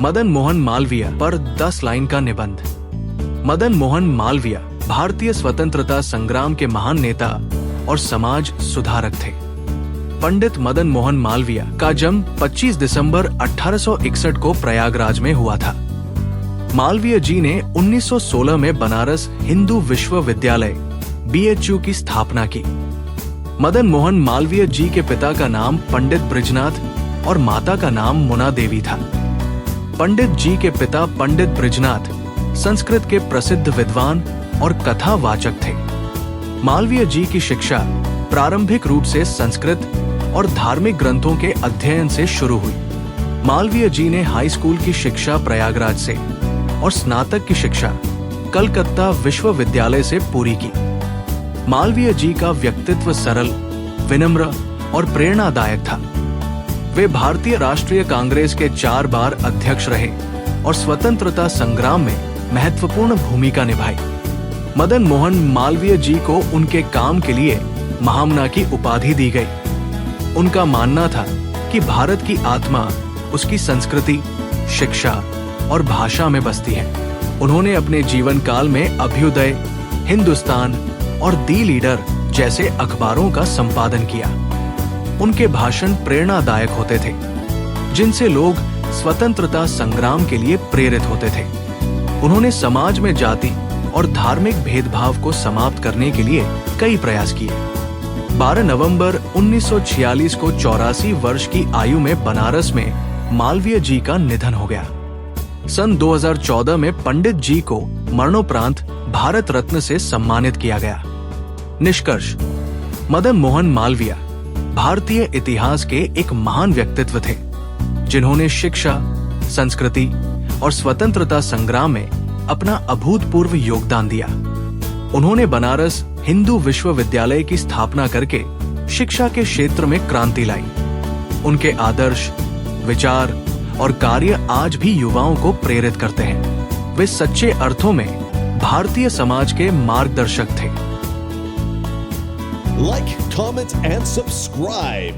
मदन मोहन मालवीय पर 10 लाइन का निबंध। मदन मोहन मालवीय भारतीय स्वतंत्रता संग्राम के महान नेता और समाज सुधारक थे। पंडित मदन मोहन मालवीय का जन्म 25 दिसंबर 1861 को प्रयागराज में हुआ था। मालवीय जी ने 1916 में बनारस हिंदू विश्वविद्यालय BHU की स्थापना की। मदन मोहन मालवीय जी के पिता का नाम पंडित बृजनाथ और माता का नाम मुना देवी था। पंडित जी के पिता पंडित बृजनाथ संस्कृत के प्रसिद्ध विद्वान और कथावाचक थे। मालवीय जी की शिक्षा प्रारंभिक रूप से संस्कृत और धार्मिक ग्रंथों के अध्ययन से शुरू हुई। मालवीय जी ने हाई स्कूल की शिक्षा प्रयागराज से और स्नातक की शिक्षा कलकत्ता विश्वविद्यालय से पूरी की। मालवीय जी का व्यक्तित्व सरल, विनम्र और प्रेरणादायक था। वे भारतीय राष्ट्रीय कांग्रेस के 4 बार अध्यक्ष रहे और स्वतंत्रता संग्राम में महत्वपूर्ण भूमिका निभाई। मदन मोहन मालवीय जी को उनके काम के लिए महामना की उपाधि दी गई। उनका मानना था कि भारत की आत्मा उसकी संस्कृति, शिक्षा और भाषा में बसती है। उन्होंने अपने जीवन काल में अभ्युदय, हिंदुस्तान और दी लीडर जैसे अखबारों का संपादन किया। उनके भाषण प्रेरणादायक होते थे, जिनसे लोग स्वतंत्रता संग्राम के लिए प्रेरित होते थे। उन्होंने समाज में जाति और धार्मिक भेदभाव को समाप्त करने के लिए कई प्रयास किए। 12 नवंबर 1946 को 84 वर्ष की आयु में बनारस में मालवीय जी का निधन हो गया। सन 2014 में पंडित जी को मरणोपरांत भारत रत्न से सम्मानित किया गया। निष्कर्ष: मदन मोहन मालवीय भारतीय इतिहास के एक महान व्यक्तित्व थे, जिन्होंने शिक्षा, संस्कृति और स्वतंत्रता संग्राम में अपना अभूतपूर्व योगदान दिया। उन्होंने बनारस हिंदू विश्वविद्यालय की स्थापना करके शिक्षा के क्षेत्र में क्रांति लाई। उनके आदर्श, विचार और कार्य आज भी युवाओं को प्रेरित करते हैं। वे सच्चे अर्थों में भारतीय समाज के मार्गदर्शक थे। Like, comment, and subscribe.